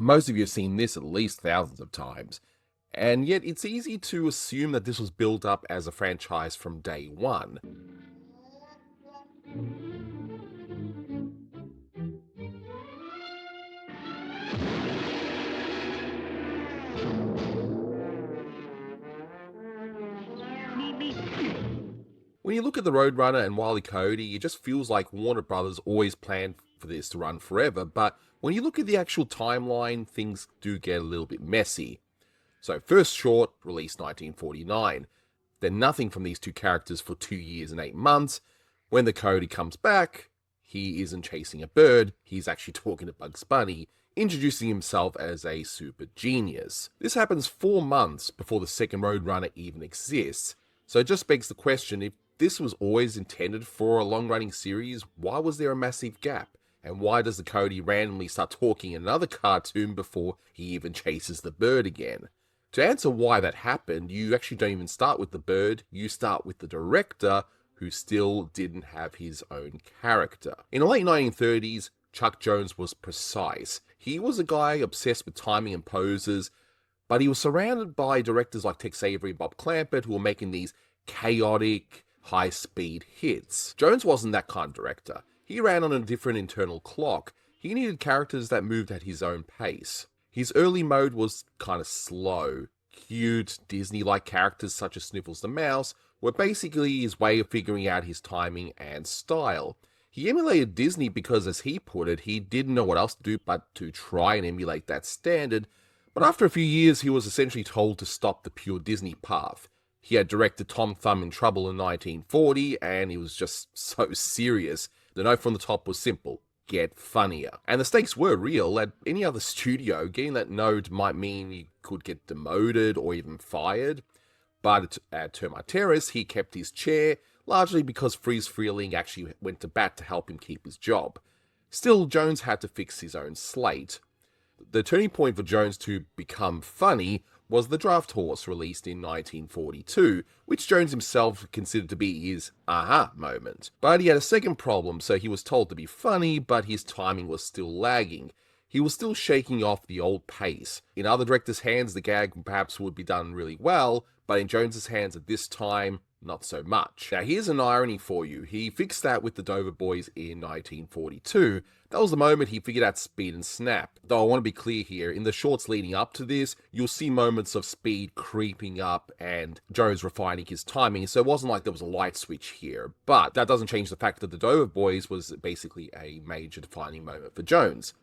Most of you have seen this at least thousands of times, and yet it's easy to assume that this was built up as a franchise from day one. When you look at the Roadrunner and Wile E. Coyote, it just feels like Warner Brothers always planned for this to run forever, but when you look at the actual timeline, things do get a little bit messy. So first short, released 1949. Then nothing from these two characters for 2 years and 8 months. When the Coyote comes back, he isn't chasing a bird, he's actually talking to Bugs Bunny, introducing himself as a super genius. This happens 4 months before the second Roadrunner even exists, so it just begs the question, if this was always intended for a long-running series, why was there a massive gap? And why does the Coyote randomly start talking in another cartoon before he even chases the bird again? To answer why that happened, you actually don't even start with the bird, you start with the director, who still didn't have his own character. In the late 1930s, Chuck Jones was precise. He was a guy obsessed with timing and poses, but he was surrounded by directors like Tex Avery and Bob Clampett who were making these chaotic, high-speed hits. Jones wasn't that kind of director. He ran on a different internal clock. He needed characters that moved at his own pace. His early mode was kind of slow. Cute, Disney-like characters such as Sniffles the Mouse were basically his way of figuring out his timing and style. He emulated Disney because, as he put it, he didn't know what else to do but to try and emulate that standard, but after a few years he was essentially told to stop the pure Disney path. He had directed Tom Thumb in Trouble in 1940, and he was just so serious. The note from the top was simple: get funnier. And the stakes were real. At any other studio, getting that note might mean he could get demoted or even fired. But at Termite Terrace, he kept his chair, largely because Freeze Freeling actually went to bat to help him keep his job. Still, Jones had to fix his own slate. The turning point for Jones to become funny was The Draft Horse, released in 1942, which Jones himself considered to be his aha moment. But he had a second problem, so he was told to be funny, but his timing was still lagging. He was still shaking off the old pace. In other directors' hands, the gag perhaps would be done really well, but in Jones's hands at this time, not so much. Now here's an irony for you. He fixed that with the Dover Boys in 1942. That was the moment he figured out Speed and Snap. Though I want to be clear here, in the shorts leading up to this, you'll see moments of Speed creeping up and Jones refining his timing, so it wasn't like there was a light switch here. But that doesn't change the fact that the Dover Boys was basically a major defining moment for Jones.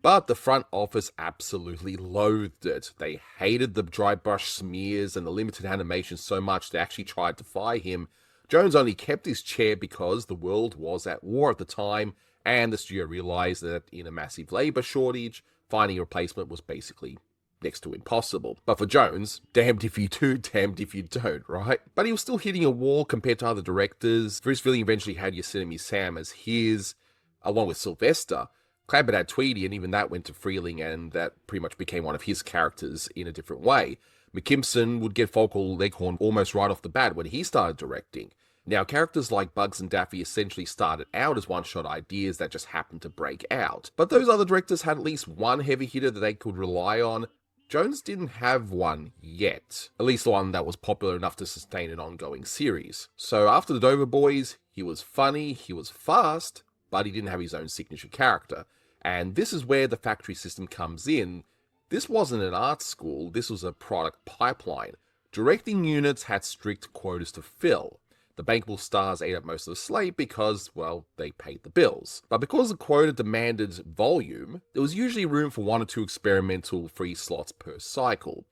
But the front office absolutely loathed it. They hated the dry brush smears and the limited animation so much they actually tried to fire him. Jones only kept his chair because the world was at war at the time, and the studio realized that in a massive labor shortage, finding a replacement was basically next to impossible. But for Jones, damned if you do, damned if you don't, right? But he was still hitting a wall compared to other directors. Bruce Willis eventually had Yosemite Sam as his, along with Sylvester. Clampett had Tweety, and even that went to Freeling, and that pretty much became one of his characters in a different way. McKimson would get Focal Leghorn almost right off the bat when he started directing. Now, characters like Bugs and Daffy essentially started out as one-shot ideas that just happened to break out. But those other directors had at least one heavy hitter that they could rely on. Jones didn't have one yet, at least one that was popular enough to sustain an ongoing series. So after the Dover Boys, he was funny, he was fast, but he didn't have his own signature character. And this is where the factory system comes in. This wasn't an art school, this was a product pipeline. Directing units had strict quotas to fill. The bankable stars ate up most of the slate because, well, they paid the bills. But because the quota demanded volume, there was usually room for 1 or 2 experimental free slots per cycle.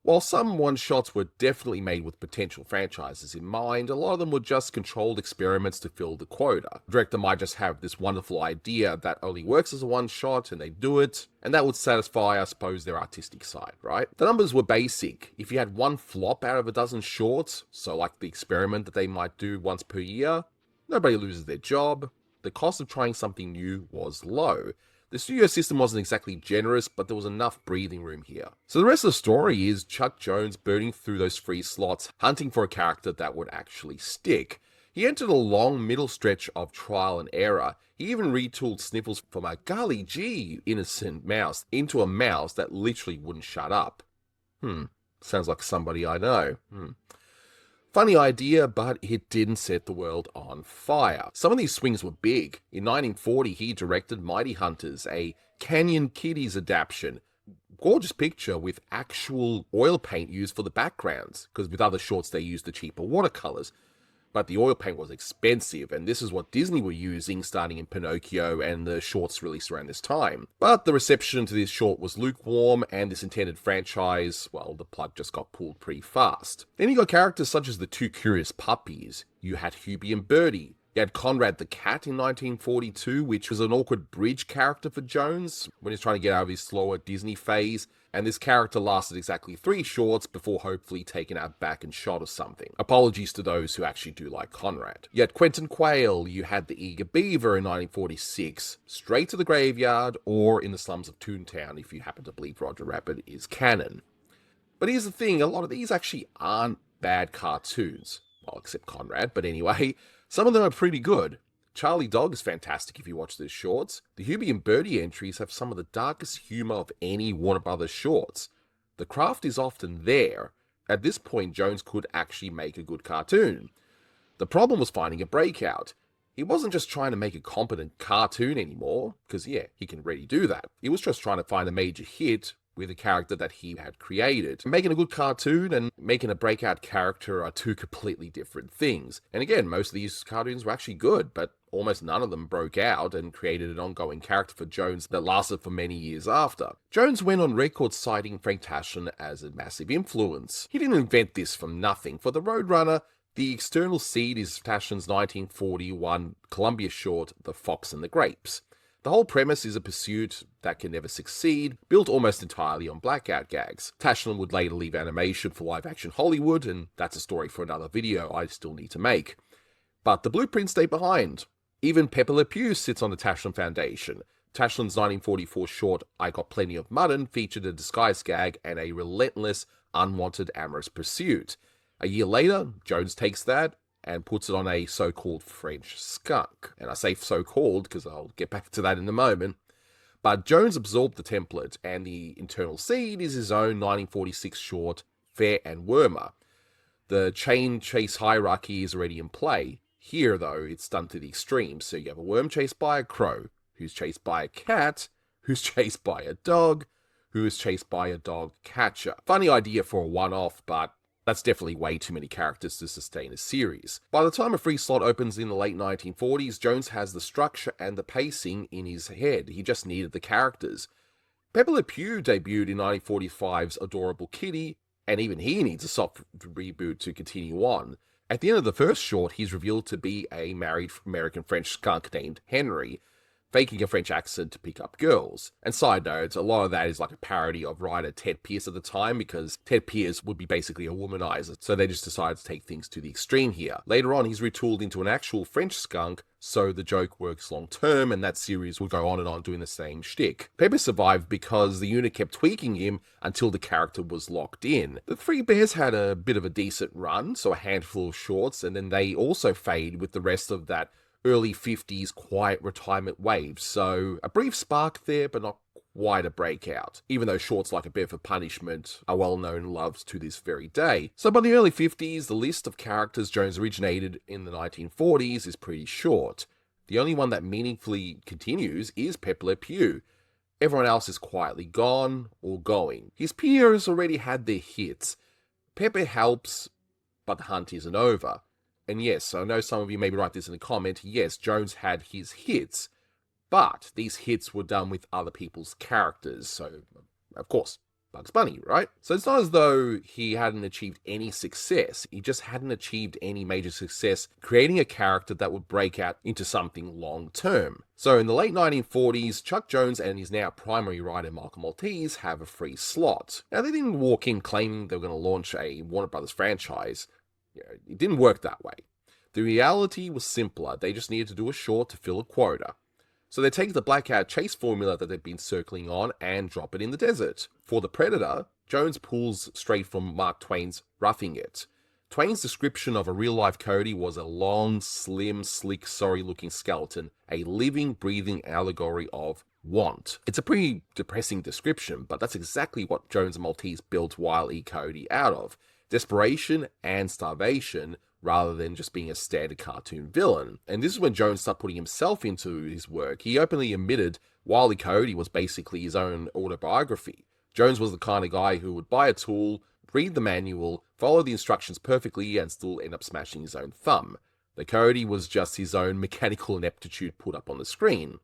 While some one-shots were definitely made with potential franchises in mind, a lot of them were just controlled experiments to fill the quota. The director might just have this wonderful idea that only works as a one-shot, and they do it, and that would satisfy, I suppose, their artistic side, right? The numbers were basic. If you had one flop out of a dozen shorts, so like the experiment that they might do once per year, nobody loses their job. The cost of trying something new was low. The studio system wasn't exactly generous, but there was enough breathing room here. So the rest of the story is Chuck Jones burning through those free slots, hunting for a character that would actually stick. He entered a long middle stretch of trial and error. He even retooled Sniffles from a golly gee innocent mouse into a mouse that literally wouldn't shut up. Sounds like somebody I know. Funny idea, but it didn't set the world on fire. Some of these swings were big. In 1940, he directed Mighty Hunters, a Canyon Kiddies adaptation. Gorgeous picture with actual oil paint used for the backgrounds, because with other shorts they used the cheaper watercolors. But the oil paint was expensive, and this is what Disney were using starting in Pinocchio and the shorts released around this time. But the reception to this short was lukewarm, and this intended franchise, well, the plug just got pulled pretty fast. Then you got characters such as the Two Curious Puppies. You had Hubie and Birdie. You had Conrad the Cat in 1942, which was an awkward bridge character for Jones when he's trying to get out of his slower Disney phase, and this character lasted exactly 3 shorts before hopefully taken out back and shot or something. Apologies to those who actually do like Conrad. You had Quentin Quayle, you had the Eager Beaver in 1946, Straight to the Graveyard, or In the Slums of Toontown if you happen to believe Roger Rabbit is canon. But here's the thing, a lot of these actually aren't bad cartoons. Well, except Conrad, but anyway, some of them are pretty good. Charlie Dog is fantastic if you watch those shorts. The Hubie and Birdie entries have some of the darkest humor of any Warner Brothers shorts. The craft is often there. At this point, Jones could actually make a good cartoon. The problem was finding a breakout. He wasn't just trying to make a competent cartoon anymore, because yeah, he can really do that. He was just trying to find a major hit with a character that he had created. Making a good cartoon and making a breakout character are two completely different things. And again, most of these cartoons were actually good, but almost none of them broke out and created an ongoing character for Jones that lasted for many years after. Jones went on record citing Frank Tashlin as a massive influence. He didn't invent this from nothing. For the Roadrunner, the external seed is Tashlin's 1941 Columbia short, The Fox and the Grapes. The whole premise is a pursuit that can never succeed, built almost entirely on blackout gags. Tashlin would later leave animation for live-action Hollywood, and that's a story for another video I still need to make. But the blueprints stay behind. Even Pepe Le Pew sits on the Tashlin Foundation. Tashlin's 1944 short, I Got Plenty of Mutton, featured a disguise gag and a relentless, unwanted amorous pursuit. A year later, Jones takes that and puts it on a so-called French skunk. And I say so-called because I'll get back to that in a moment. But Jones absorbed the template, and the internal seed is his own 1946 short, Fair and Wormer. The chain chase hierarchy is already in play. Here, though, it's done to the extreme. So you have a worm chased by a crow, who's chased by a cat, who's chased by a dog, who is chased by a dog catcher. Funny idea for a one-off, but that's definitely way too many characters to sustain a series. By the time a free slot opens in the late 1940s, Jones has the structure and the pacing in his head. He just needed the characters. Pepe Le Pew debuted in 1945's Adorable Kitty, and even he needs a soft reboot to continue on. At the end of the first short, he's revealed to be a married American-French skunk named Henry, faking a French accent to pick up girls. And side note, a lot of that is like a parody of writer Ted Pierce at the time, because Ted Pierce would be basically a womanizer, so they just decided to take things to the extreme here. Later on, he's retooled into an actual French skunk, so the joke works long term, and that series will go on and on doing the same shtick. Pepe survived because the unit kept tweaking him until the character was locked in. The Three Bears had a bit of a decent run, so a handful of shorts, and then they also fade with the rest of that early 50s quiet retirement wave, so a brief spark there, but not quite a breakout, even though shorts like A Bear for Punishment are well known and loved to this very day. So by the early 50s, the list of characters Jones originated in the 1940s is pretty short. The only one that meaningfully continues is Pepe Le Pew. Everyone else is quietly gone or going. His peers already had their hits. Pepe helps, but the hunt isn't over. And yes, I know some of you maybe write this in a comment, yes, Jones had his hits, but these hits were done with other people's characters, so, of course, Bugs Bunny, right? So it's not as though he hadn't achieved any success, he just hadn't achieved any major success creating a character that would break out into something long-term. So in the late 1940s, Chuck Jones and his now primary writer Michael Maltese have a free slot. Now, they didn't walk in claiming they were going to launch a Warner Brothers franchise. It didn't work that way. The reality was simpler. They just needed to do a short to fill a quota. So they take the blackout chase formula that they've been circling on and drop it in the desert. For The Predator, Jones pulls straight from Mark Twain's Roughing It. Twain's description of a real-life Coyote was a long, slim, slick, sorry-looking skeleton, a living, breathing allegory of want. It's a pretty depressing description, but that's exactly what Jones and Maltese built Wile E. Coyote out of. Desperation and starvation, rather than just being a standard cartoon villain. And this is when Jones started putting himself into his work. He openly admitted Wile E. Coyote was basically his own autobiography. Jones was the kind of guy who would buy a tool, read the manual, follow the instructions perfectly, and still end up smashing his own thumb. The Coyote was just his own mechanical ineptitude put up on the screen.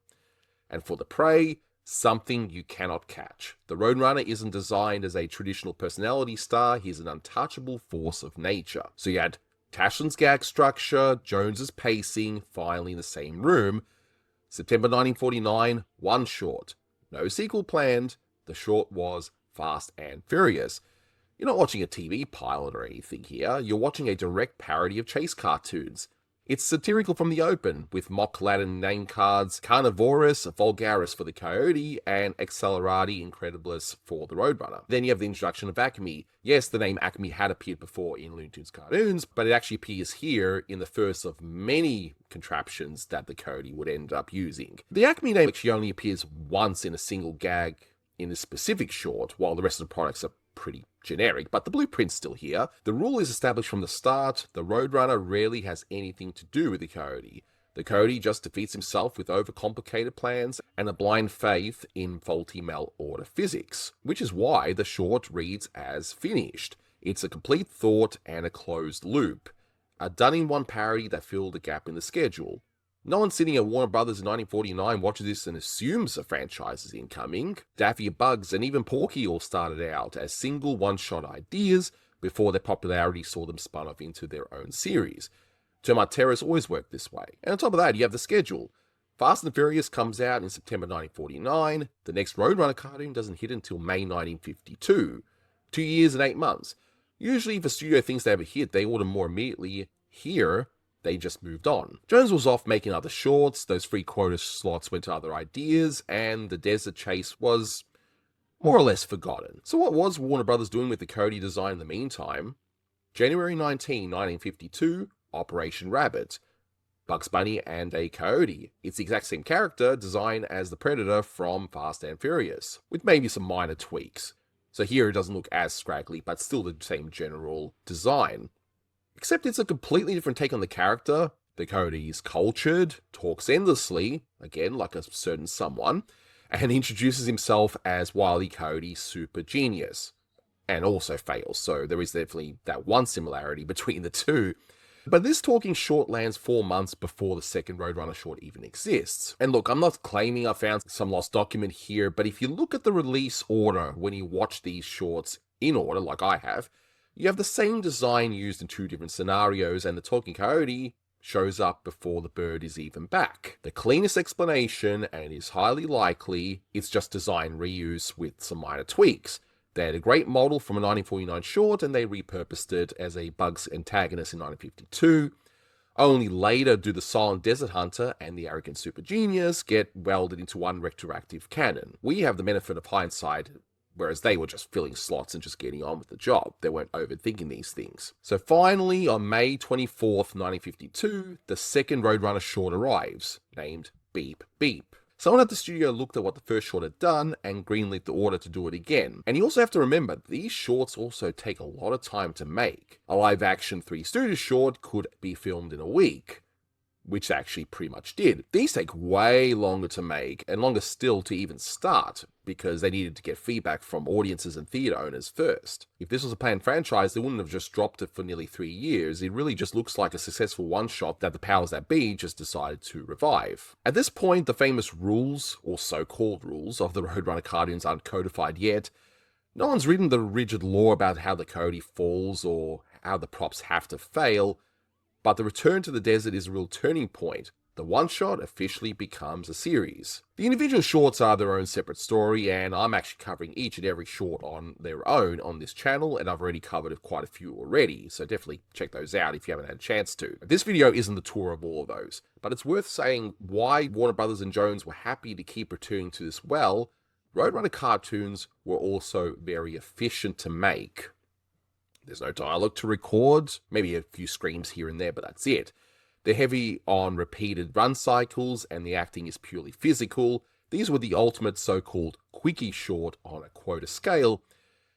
And for the prey, something you cannot catch. The roadrunner isn't designed as a traditional personality star, he's an untouchable force of nature. So you had Tashlin's gag structure, Jones's pacing, finally in the same room. September 1949, one short. No sequel planned, the short was Fast and Furious. You're not watching a TV pilot or anything here, you're watching a direct parody of chase cartoons. It's satirical from the open, with mock Latin name cards, Carnivorous, Vulgaris for the Coyote, and Accelerati Incredibilis for the Roadrunner. Then you have the introduction of Acme. Yes, the name Acme had appeared before in Looney Tunes cartoons, but it actually appears here in the first of many contraptions that the Coyote would end up using. The Acme name actually only appears once in a single gag in this specific short, while the rest of the products are pretty generic, but the blueprint's still here. The rule is established from the start. The Roadrunner rarely has anything to do with the Coyote. The Coyote just defeats himself with overcomplicated plans and a blind faith in faulty mail order physics, which is why the short reads as finished. It's a complete thought and a closed loop. A done-in-one parody that filled a gap in the schedule. No one sitting at Warner Brothers in 1949 watches this and assumes a franchise is incoming. Daffy, Bugs, and even Porky all started out as single one-shot ideas before their popularity saw them spun off into their own series. Termite Terrace always worked this way. And on top of that, you have the schedule. Fast and Furious comes out in September 1949. The next Roadrunner cartoon doesn't hit until May 1952. 2 years and 8 months. Usually if a studio thinks they have a hit, they order more immediately. Here, they just moved on. Jones was off making other shorts, those free quota slots went to other ideas, and the desert chase was more or less forgotten. So what was Warner Brothers doing with the Coyote design in the meantime? January 19, 1952, Operation Rabbit. Bugs Bunny and a Coyote. It's the exact same character design as the Predator from Fast and Furious, with maybe some minor tweaks. So here it doesn't look as scraggly, but still the same general design. Except it's a completely different take on the character. The Coyote is cultured, talks endlessly, again like a certain someone, and introduces himself as Wile E. Coyote Super Genius. And also fails, so there is definitely that one similarity between the two. But this talking short lands 4 months before the second Roadrunner short even exists. And look, I'm not claiming I found some lost document here, but if you look at the release order when you watch these shorts in order, like I have, you have the same design used in 2 different scenarios, and the talking coyote shows up before the bird is even back. The cleanest explanation, and is highly likely, it's just design reuse with some minor tweaks. They had a great model from a 1949 short, and they repurposed it as a Bugs antagonist in 1952. Only later do the Silent Desert Hunter and the Arrogant Super Genius get welded into one retroactive canon. We have the benefit of hindsight, whereas they were just filling slots and just getting on with the job. They weren't overthinking these things. So finally, on May 24th, 1952, the second Roadrunner short arrives, named Beep Beep. Someone at the studio looked at what the first short had done and greenlit the order to do it again. And you also have to remember, these shorts also take a lot of time to make. A live-action Three Stooges short could be filmed in a week, which actually pretty much did. These take way longer to make, and longer still to even start, because they needed to get feedback from audiences and theatre owners first. If this was a planned franchise, they wouldn't have just dropped it for nearly 3 years. It really just looks like a successful one-shot that the powers that be just decided to revive. At this point, the famous rules, or so-called rules, of the Roadrunner cartoons aren't codified yet. No one's written the rigid law about how the Coyote falls or how the props have to fail, but the return to the desert is a real turning point. The one-shot officially becomes a series. The individual shorts are their own separate story, and I'm actually covering each and every short on their own on this channel, and I've already covered quite a few already, so definitely check those out if you haven't had a chance to. This video isn't the tour of all of those, but it's worth saying why Warner Brothers and Jones were happy to keep returning to this well. Roadrunner cartoons were also very efficient to make. There's no dialogue to record, maybe a few screams here and there, but that's it. They're heavy on repeated run cycles, and the acting is purely physical. These were the ultimate so-called quickie short on a quota scale,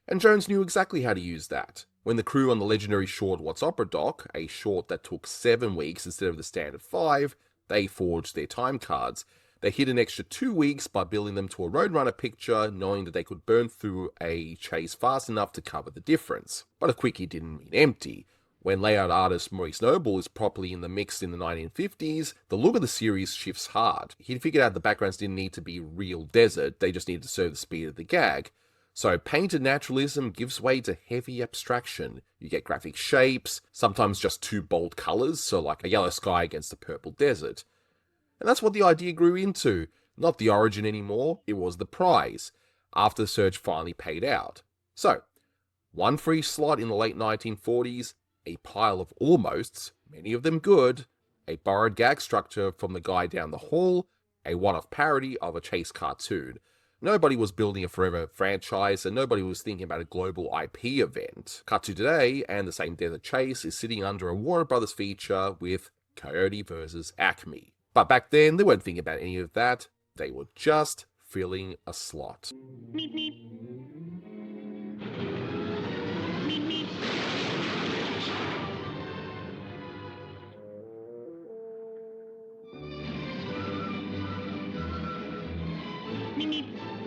and Jones knew exactly how to use that. When the crew on the legendary short What's Opera Doc, a short that took 7 weeks instead of the standard 5, they forged their time cards. They hit an extra 2 weeks by building them to a Roadrunner picture, knowing that they could burn through a chase fast enough to cover the difference. But a quickie didn't mean empty. When layout artist Maurice Noble is properly in the mix in the 1950s, the look of the series shifts hard. He figured out the backgrounds didn't need to be real desert, they just needed to serve the speed of the gag. So painted naturalism gives way to heavy abstraction. You get graphic shapes, sometimes just 2 bold colors, so like a yellow sky against a purple desert. And that's what the idea grew into. Not the origin anymore, it was the prize, after the search finally paid out. So, 1 free slot in the late 1940s, a pile of almosts, many of them good, a borrowed gag structure from the guy down the hall, a one-off parody of a chase cartoon. Nobody was building a forever franchise, and nobody was thinking about a global IP event. Cut to today, and the same desert chase is sitting under a Warner Brothers feature with Coyote vs. Acme. But back then, they weren't thinking about any of that. They were just filling a slot. Meep, meep. Meep, meep. Meep, meep.